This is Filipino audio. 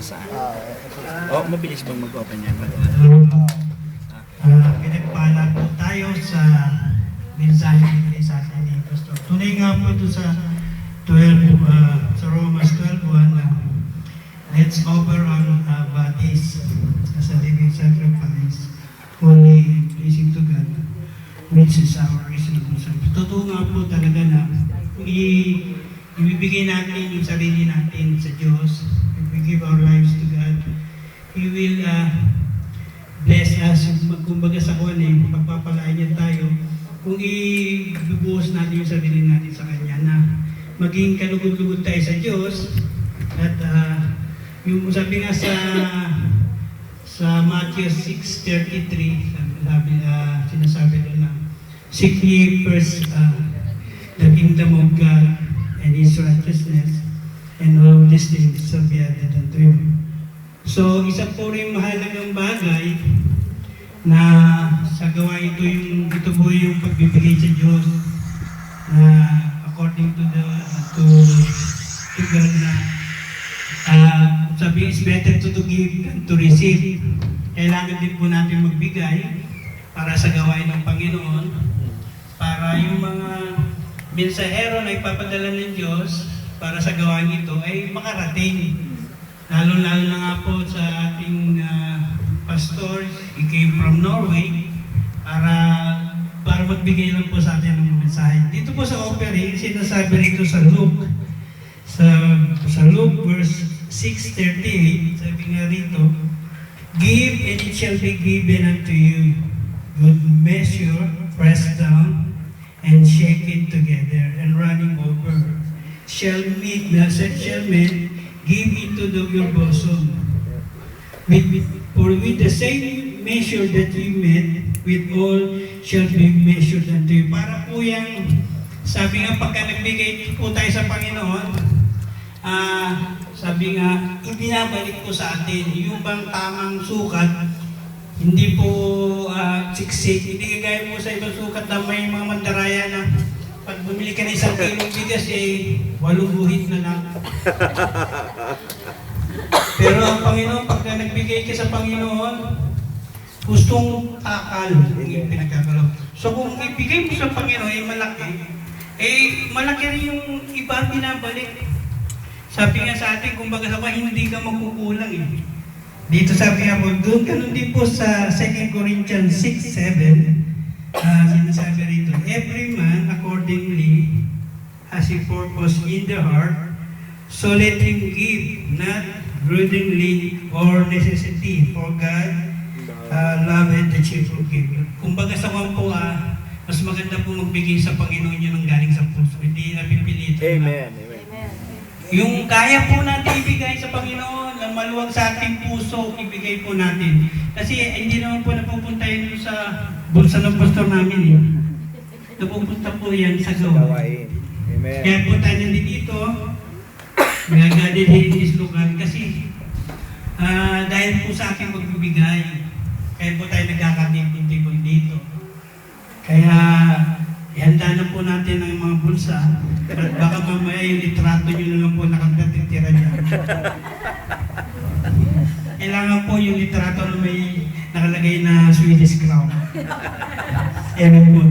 saan? Mabilis bang mag-open yan? Pinagpala po tayo sa mensahe ni sa atin ni Pastor. Tunay nga po ito sa 12, sa Romans 12:1 na let's offer our bodies as a living sacrifice, holy, pleasing to God, which is our reasonable service. Totoo nga po talaga na ibibigay natin yung sarili natin sa Diyos. If we give our lives to God, He will bless us. Kumbaga sa kuwan pagpapalain niya tayo kung ibubuhos natin yung sarili natin sa Kanya na maging kalugod-lugod tayo sa Diyos. At yung sabi nga sa Matthew 6:33, sinasabi doon na seek ye first the kingdom of God and His righteousness, and all these things shall be added unto you. So, isa po rin mahalagang bagay na sa gawain ito po yung pagbibigay sa Diyos na according to God na sabi, it's better to give than to receive. Kailangan din po natin magbigay para sa gawain ng Panginoon, para yung mga mensahero na ipapadala ng Diyos para sa gawain ito ay makarating. Lalo-lalo na nga po sa ating pastor, he came from Norway para magbigay lang po sa atin ng mensahe. Dito po sa offering, sinasabi rito sa Luke, sa Luke verse 6:38, sabi nga rito, give and it shall be given unto you, good measure, pressed down, and shaken together, and running over, shall men give into your bosom. For with the same measure that you met, with all shall be measured unto you. Para po yung, sabi nga, pagka nagbigay po tayo sa Panginoon, sabi nga, ibinabalik po sa atin yung bang tamang sukat, hindi po siksik, hindi kagaya po sa ibang sukat na may mga mandaraya na pag bumili ka ng 1 kilong bigas, 8 guhit na lang. Pero ang Panginoon, pagka nagbigay ka sa Panginoon, gustong takal yung pinagkakalaw. So kung ibigay mo sa Panginoon ay malaki rin yung iba binabalik. Sabi nga sa atin, kumbaga sa hindi ka magkukulang Dito sabi nga po, doon ganun din po sa 2 Corinthians 6:7, sinasabi rito, every man accordingly has a purpose in the heart, so let him give, not grudgingly or necessity, for God loveth the cheerful giver. Kumbaga sa kwan po, mas maganda po magbigay sa Panginoon yun ng galing sa puso, hindi napipilitin. Amen. Yung kaya po natin ibigay sa Panginoon, ang maluwag sa ating puso, ibigay po natin. Kasi hindi naman po napupunta yun sa bulsa ng pastor namin Napupunta po yan sa gawain. Amen. Kaya po tayo nandito, nagagadid in this lugar kasi dahil po sa aking magbibigay, kaya po tayo nagkakating-tingin dito. Kaya ihanda na po natin ang mga bulsa at baka mamaya yung litrato nyo na lang po nakatitira dyan. Kailangan po yung litrato na may nakalagay na Swedish crown. Amen po.